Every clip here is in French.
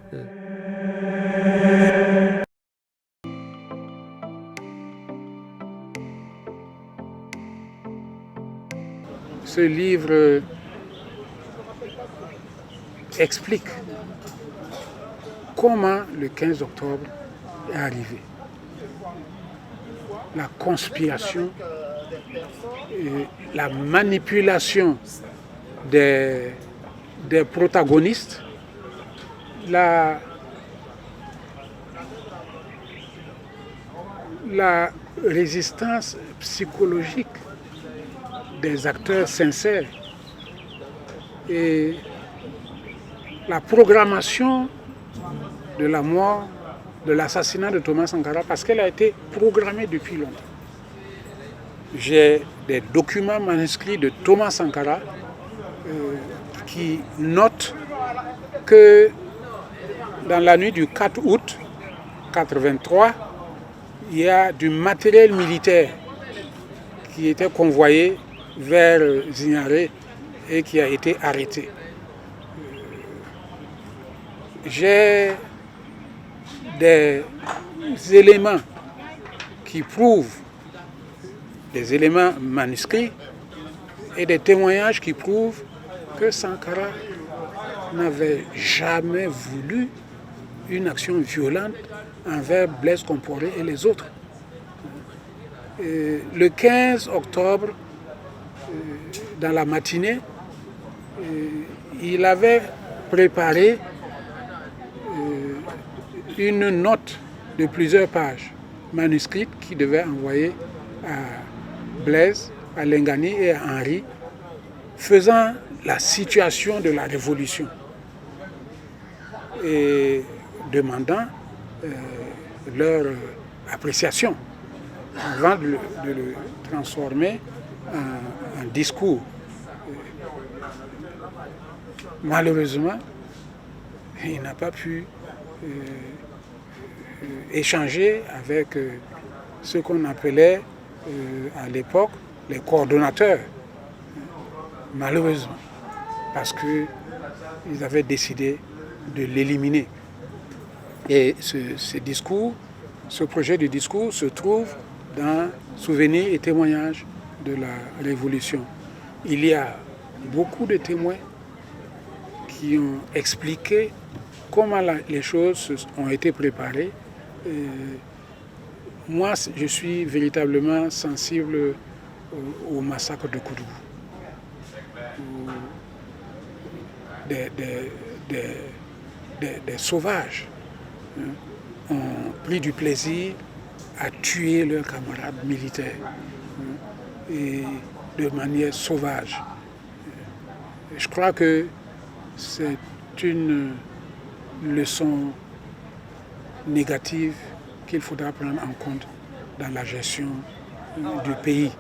Ce livre explique comment le 15 octobre est arrivé. La conspiration, la manipulation des protagonistes, la résistance psychologique des acteurs sincères et la programmation de la mort, de l'assassinat de Thomas Sankara, parce qu'elle a été programmée depuis longtemps. J'ai des documents manuscrits de Thomas Sankara qui notent que dans la nuit du 4 août 1983, il y a du matériel militaire qui était convoyé vers Zignaré et qui a été arrêté. J'ai des éléments qui prouvent, des éléments manuscrits et des témoignages qui prouvent que Sankara n'avait jamais voulu une action violente envers Blaise Compaoré et les autres. Le 15 octobre, dans la matinée, il avait préparé une note de plusieurs pages manuscrites qu'il devait envoyer à Blaise, à Lengani et à Henri, faisant la situation de la révolution et demandant leur appréciation avant de le transformer en discours. Malheureusement, il n'a pas pu échanger avec ce qu'on appelait à l'époque les coordonnateurs. Malheureusement, parce qu'ils avaient décidé de l'éliminer. Et ce discours, ce projet de discours se trouve dans Souvenirs et témoignages de la Révolution. Il y a beaucoup de témoins qui ont expliqué comment les choses ont été préparées. Moi, je suis véritablement sensible au massacre de Koudougou. Des sauvages ont pris du plaisir à tuer leurs camarades militaires et de manière sauvage. Je crois que c'est une leçon négative qu'il faudra prendre en compte dans la gestion du pays.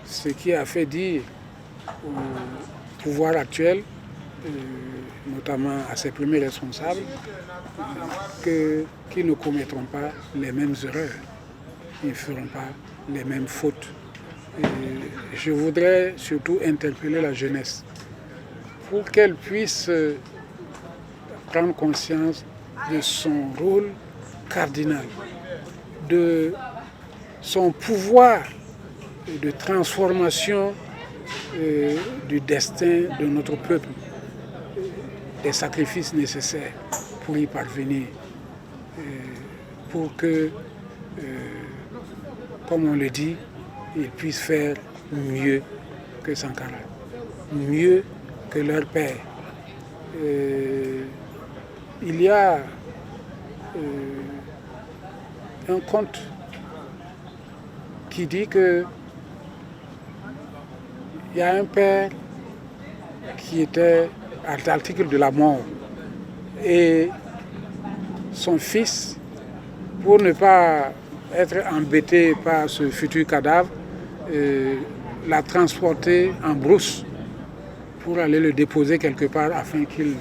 Ce qui a fait dire au pouvoir actuel, notamment à ses premiers responsables, qu'ils ne commettront pas les mêmes erreurs, ils ne feront pas les mêmes fautes. Et je voudrais surtout interpeller la jeunesse pour qu'elle puisse prendre conscience de son rôle cardinal, de son pouvoir de transformation du destin de notre peuple, des sacrifices nécessaires pour y parvenir, pour que, comme on le dit, ils puissent faire mieux que Sankara, mieux que leur père. Il y a un conte qui dit que il y a un père qui était à l'article de la mort et son fils, pour ne pas être embêté par ce futur cadavre, l'a transporté en brousse pour aller le déposer quelque part afin qu'il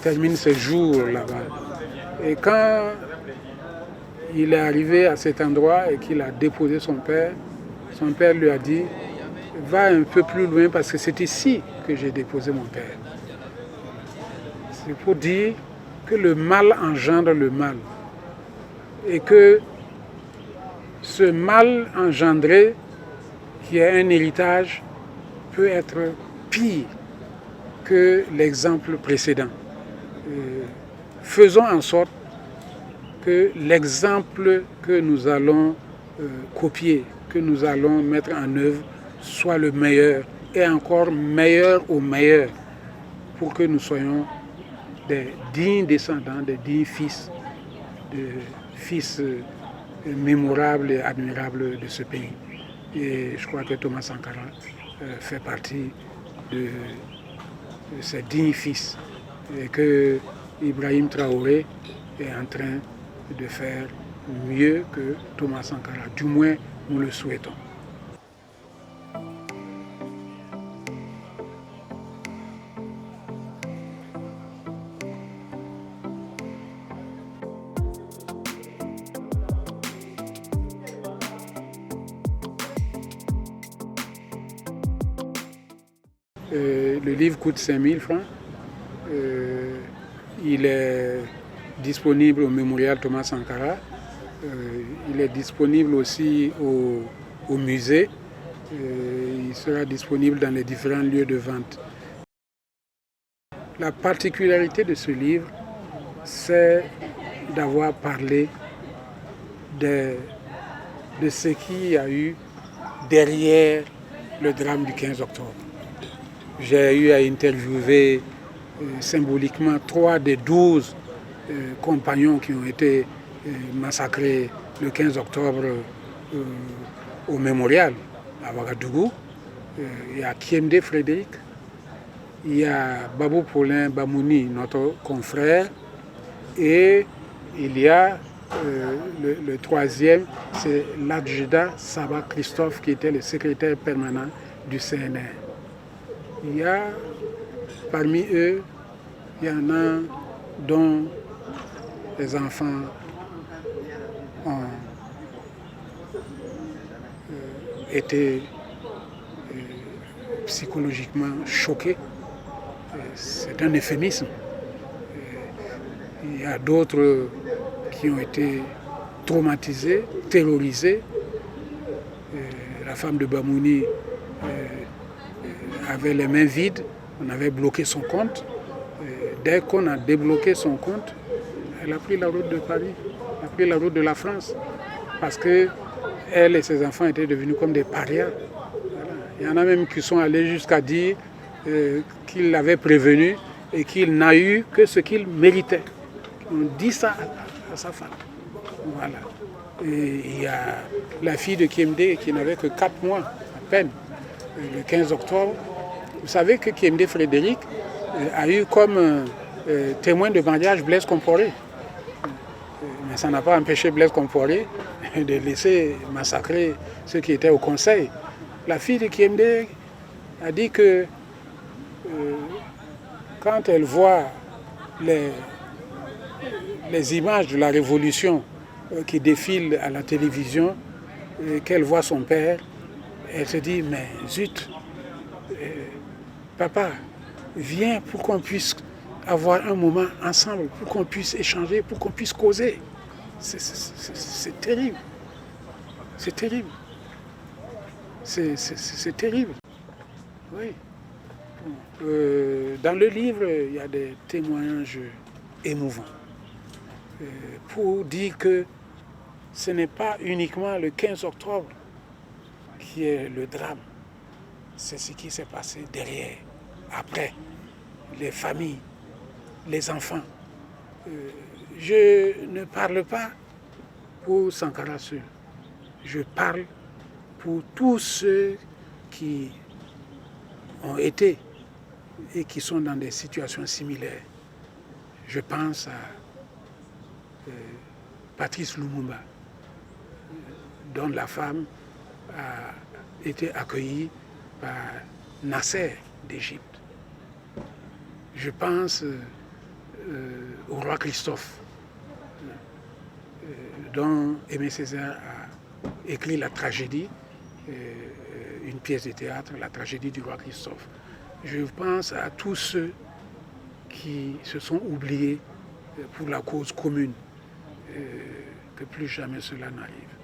termine ses jours là-bas. Et quand il est arrivé à cet endroit et qu'il a déposé son père lui a dit « Va un peu plus loin parce que c'est ici que j'ai déposé mon père. » C'est pour dire que le mal engendre le mal. Et que ce mal engendré, qui est un héritage, peut être pire que l'exemple précédent. Faisons en sorte que l'exemple que nous allons copier, que nous allons mettre en œuvre, soit le meilleur et encore meilleur au meilleur pour que nous soyons des dignes descendants, des dignes fils, mémorables et admirables de ce pays. Et je crois que Thomas Sankara fait partie de ces dignes fils et que Ibrahim Traoré est en train de faire mieux que Thomas Sankara. Du moins, nous le souhaitons. Le livre coûte 5 000 francs. Il est disponible au mémorial Thomas Sankara. Il est disponible aussi au musée. Il sera disponible dans les différents lieux de vente. La particularité de ce livre, c'est d'avoir parlé de ce qu'il y a eu derrière le drame du 15 octobre. J'ai eu à interviewer symboliquement 3 des 12 compagnons qui ont été massacrés le 15 octobre au mémorial à Ouagadougou. Il y a Kiemde Frédéric, il y a Babou Paulin Bamouni, notre confrère, et il y a le 3e, c'est l'adjudant Saba Christophe, qui était le secrétaire permanent du CNR. Il y a parmi eux, il y en a dont les enfants ont été psychologiquement choqués. C'est un euphémisme. Il y a d'autres qui ont été traumatisés, terrorisés. La femme de Bamouni avait les mains vides, on avait bloqué son compte. Dès qu'on a débloqué son compte, elle a pris la route de Paris, elle a pris la route de la France, parce que elle et ses enfants étaient devenus comme des parias. Voilà. Il y en a même qui sont allés jusqu'à dire qu'il l'avait prévenu et qu'il n'a eu que ce qu'il méritait. On dit ça à sa femme. Voilà. Et il y a la fille de Kiemde qui n'avait que 4 mois à peine, le 15 octobre. Vous savez que Kiemde Frédéric a eu comme témoin de mariage Blaise Compaoré. Mais ça n'a pas empêché Blaise Compaoré de laisser massacrer ceux qui étaient au conseil. La fille de Kiemde a dit que quand elle voit les images de la révolution qui défilent à la télévision, qu'elle voit son père, elle se dit, mais zut, papa, viens pour qu'on puisse avoir un moment ensemble, pour qu'on puisse échanger, pour qu'on puisse causer. C'est terrible. C'est terrible. C'est terrible. Oui. Dans le livre, il y a des témoignages émouvants pour dire que ce n'est pas uniquement le 15 octobre qui est le drame, c'est ce qui s'est passé derrière, après, les familles, les enfants. Je ne parle pas pour Sankara seul, je parle pour tous ceux qui ont été et qui sont dans des situations similaires. Je pense à Patrice Lumumba, dont la femme a été accueillie par Nasser d'Égypte. Je pense au roi Christophe, dont Aimé Césaire a écrit la tragédie, une pièce de théâtre, la tragédie du roi Christophe. Je pense à tous ceux qui se sont oubliés pour la cause commune. Que plus jamais cela n'arrive.